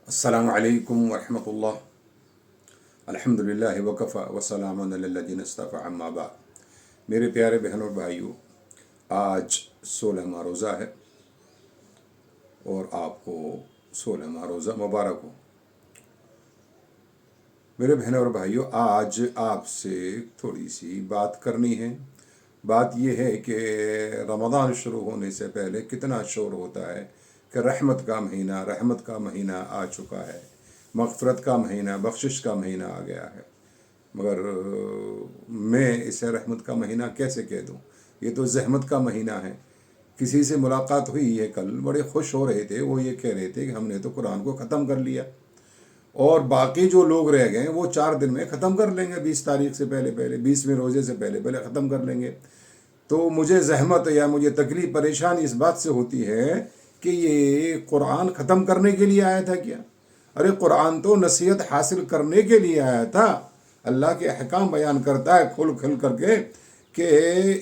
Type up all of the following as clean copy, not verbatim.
अस्सलामु अलैकुम वरहमतुल्लाह। अल्हम्दुलिल्लाहि वकफ़ा वसलामुन अलल्लज़ीना इस्तफ़ा अम्मा बाद। मेरे प्यारे बहनों और भाइयों, आज 16वां रोज़ा है और आपको 16वां रोज़ा मुबारक हो। मेरे बहनों और भाइयों, आज आपसे थोड़ी सी बात करनी है। बात यह है कि रमज़ान शुरू होने से पहले कितना शोर होता है कि रहमत का महीना आ चुका है, मग़फ़िरत का महीना, बख्शिश का महीना आ गया है। मगर मैं इसे रहमत का महीना कैसे कह दूँ? ये तो ज़हमत का महीना है। किसी से मुलाकात हुई है कल, बड़े खुश हो रहे थे। वो ये कह रहे थे कि हमने तो कुरान को ख़त्म कर लिया और बाकी जो लोग रह गए वो 4 दिन में ख़त्म कर लेंगे, 20 तारीख से पहले पहले, 20वें रोज़े से पहले पहले ख़त्म कर लेंगे। तो मुझे ज़हमत या मुझे तकलीफ़ परेशानी इस बात से होती है कि ये कुरान ख़त्म करने के लिए आया था क्या? अरे कुरान तो नसीहत हासिल करने के लिए आया था। अल्लाह के अहकाम बयान करता है खोल खोल करके कि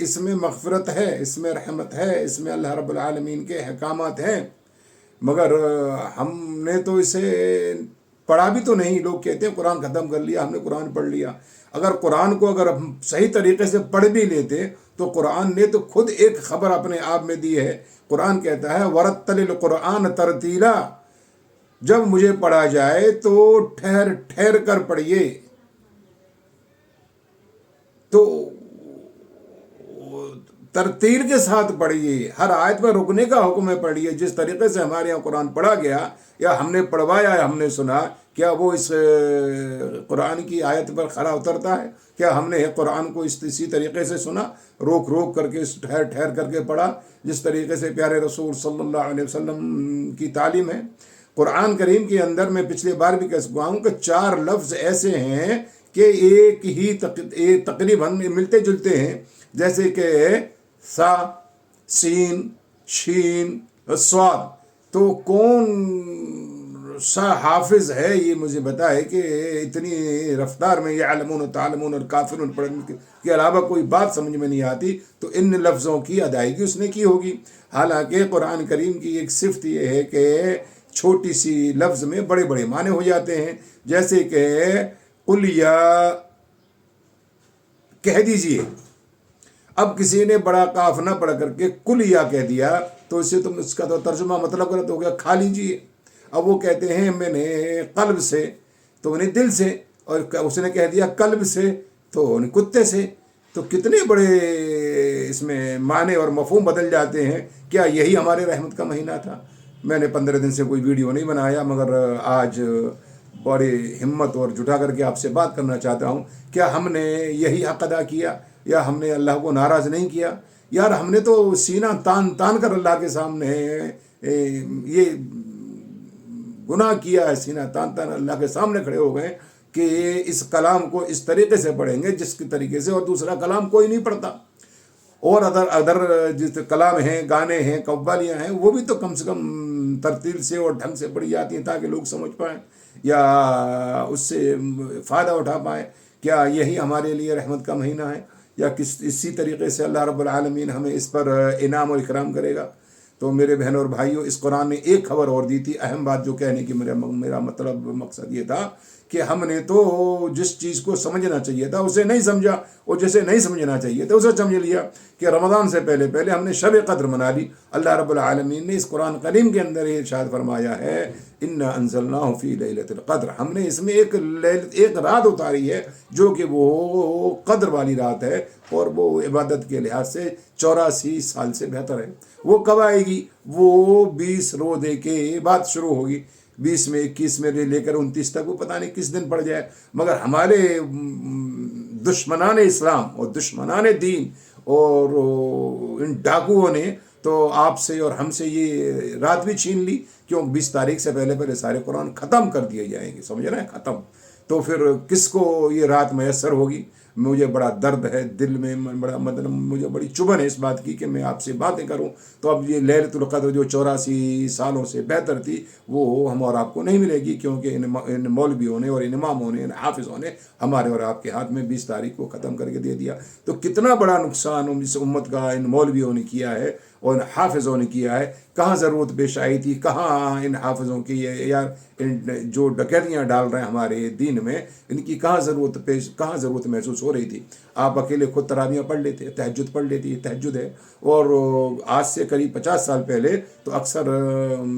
इसमें मग़फ़िरत है, इसमें रहमत है, इसमें अल्लाह रब्बुल आलमीन के अहकामात हैं। मगर हमने तो इसे पढ़ा भी तो नहीं। लोग कहते हैं कुरान ख़त्म कर लिया, हमने कुरान पढ़ लिया। अगर कुरान को अगर हम सही तरीके से पढ़ भी लेते तो कुरान ने तो खुद एक ख़बर अपने आप में दी है। कुरान कहता है वरत्तलिल कुरान तरतीला, जब मुझे पढ़ा जाए तो ठहर ठहर कर पढ़िए। तो तरतील के साथ पढ़िए, हर आयत पर रुकने का हुक्म है, पढ़िए। जिस तरीके से हमारे यहाँ कुरान पढ़ा गया या हमने पढ़वाया या हमने सुना, क्या वो इस कुरान की आयत पर खरा उतरता है? क्या हमने कुरान को इसी तरीके से सुना, रोक रोक करके, ठहर ठहर करके पढ़ा, जिस तरीके से प्यारे रसूल सल्लल्लाहु अलैहि वसल्लम की तालीम है? कुरान करीम के अंदर मैं पिछले बार भी कह चुका हूँ कि 4 लफ्ज़ ऐसे हैं कि एक ही तकरीबन मिलते जुलते हैं, जैसे कि सा, सीन, शीन, स्वाद। तो कौन सा हाफिज है ये मुझे बताए कि इतनी रफ्तार में यअलमून तालमून और काफिरून पढ़ने के अलावा कोई बात समझ में नहीं आती, तो इन लफ्ज़ों की अदायगी उसने की होगी। हालांकि कुरान करीम की एक सिफत ये है कि छोटी सी लफ्ज़ में बड़े बड़े माने हो जाते हैं। जैसे कि कुल या कह दीजिए, अब किसी ने बड़ा काफ ना पढ़ करके कुल या कह दिया तो इससे तुम इसका तो तर्जुमा मतलब गलत हो गया, खा लीजिए। अब वो कहते हैं मैंने कल्ब से, तो मैंने दिल से, और उसने कह दिया कल्ब से तो कुत्ते से। तो कितने बड़े इसमें माने और मफहूम बदल जाते हैं। क्या यही हमारे रहमत का महीना था? मैंने 15 दिन से कोई वीडियो नहीं बनाया, मगर आज बड़ी हिम्मत और जुटा करके आपसे बात करना चाहता हूँ। क्या हमने यही हक़ अदा किया या हमने अल्लाह को नाराज़ नहीं किया? यार हमने तो सीना तान तान कर अल्लाह के सामने ये गुनाह किया है, सीना तान तान अल्लाह के सामने खड़े हो गए कि इस कलाम को इस तरीके से पढ़ेंगे जिसके तरीके से और दूसरा कलाम कोई नहीं पढ़ता। और अदर जिस कलाम हैं, गाने हैं, कव्वालियाँ हैं, वो भी तो कम से कम तरतील से और ढंग से पढ़ी जाती हैं ताकि लोग समझ पाएँ या उससे फ़ायदा उठा पाएँ। क्या यही हमारे लिए रहमत का महीना है या इसी तरीके से अल्लाह रब्बुल आलमीन हमें इस पर इनाम और इकराम करेगा? तो मेरे बहनों और भाइयों, इस कुरान ने एक खबर और दी थी। अहम बात जो कहने की मेरा मतलब मकसद ये था कि हमने तो जिस चीज़ को समझना चाहिए था उसे नहीं समझा, और जिसे नहीं समझना चाहिए था उसे समझ लिया। कि रमज़ान से पहले पहले हमने शब क़द्र मना ली। अल्लाह रब्बुल आलमीन ने इस कुरान करीम के अंदर ये इरशाद फरमाया है, इन्ना अंज़लनाहु फ़ी लैलतिल क़द्र, हमने इसमें एक रात उतारी है जो कि वो कद्र वाली रात है, और वो इबादत के लिहाज से 84 साल से बेहतर है। वो कब आएगी? वो 20 रोज़े के बाद शुरू होगी। 20 में, 21 में लेकर 29 तक, वो पता नहीं किस दिन पड़ जाए। मगर हमारे दुश्मनाने इस्लाम और दुश्मनाने दीन और इन डाकुओं ने तो आपसे और हमसे ये रात भी छीन ली। क्यों? 20 तारीख से पहले पहले सारे कुरान ख़त्म कर दिए जाएंगे, समझ रहे हैं, ख़त्म। तो फिर किसको ये रात मैसर होगी? مجھے بڑا درد ہے دل میں، بڑا مطلب مجھے بڑی چبھن ہے اس بات کی کہ میں آپ سے باتیں کروں، تو اب یہ لیلۃ القدر جو 84 سالوں سے بہتر تھی وہ ہم اور آپ کو نہیں ملے گی، کیونکہ ان مولویوں نے اور ان اماموں نے، ان حافظوں نے ہمارے اور آپ کے ہاتھ میں 20 تاریخ کو ختم کر کے دے دیا۔ تو کتنا بڑا نقصان اس امت کا ان مولویوں نے کیا ہے اور ان حافظوں نے کیا ہے۔ کہاں ضرورت پیش آئی تھی، کہاں ان حافظوں کی یا ان جو ڈکیتیاں ڈال رہے ہیں ہمارے دین میں، ان کی کہاں ضرورت محسوس ہو رہی تھی۔ آپ اکیلے خود تراویحیں پڑھ لیتے، تہجد پڑھ لیتے، یہ تہجد ہے۔ اور آج سے قریب 50 سال پہلے تو اکثر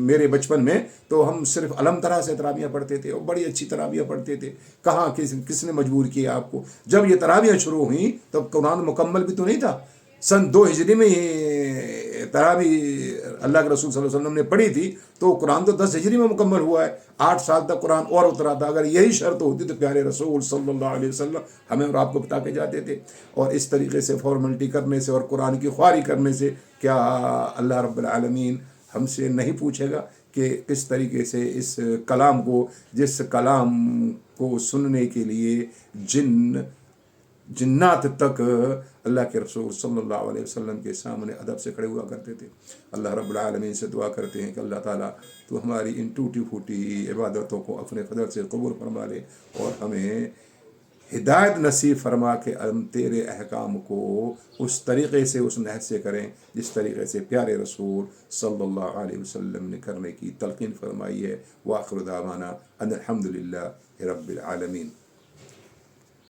میرے بچپن میں تو ہم صرف علم طرح سے تراویحیں پڑھتے تھے اور بڑی اچھی تراویحیں پڑھتے تھے۔ کہاں کس نے مجبور کیا آپ کو؟ جب یہ تراویحیں شروع ہوئیں تب قرآن مکمل بھی تو نہیں تھا۔ سن 2 ہجری میں یہ تراویح اللہ کے رسول صلی اللہ علیہ وسلم نے پڑھی تھی، تو قرآن تو 10 ہجری میں مکمل ہوا ہے۔ 8 سال تک قرآن اور اترا تھا۔ اگر یہی شرط ہوتی تو پیارے رسول صلی اللہ علیہ وسلم ہمیں اور آپ کو بتا کے جاتے تھے۔ اور اس طریقے سے فارملٹی کرنے سے اور قرآن کی خواری کرنے سے کیا اللہ رب العالمین ہم سے نہیں پوچھے گا کہ کس طریقے سے اس کلام کو، جس کلام کو سننے کے لیے جنات تک اللہ کے رسول صلی اللہ علیہ وسلم کے سامنے ادب سے کھڑے ہوا کرتے تھے۔ اللہ رب العالمین سے دعا کرتے ہیں کہ اللہ تعالیٰ تو ہماری ان ٹوٹی پھوٹی عبادتوں کو اپنے فضل سے قبول فرما لے اور ہمیں ہدایت نصیب فرما کے ہم تیرے احکام کو اس طریقے سے، اس نہج سے کریں جس طریقے سے پیارے رسول صلی اللہ علیہ وسلم نے کرنے کی تلقین فرمائی ہے۔ وآخر دعوانا ان الحمد للہ رب العالمین۔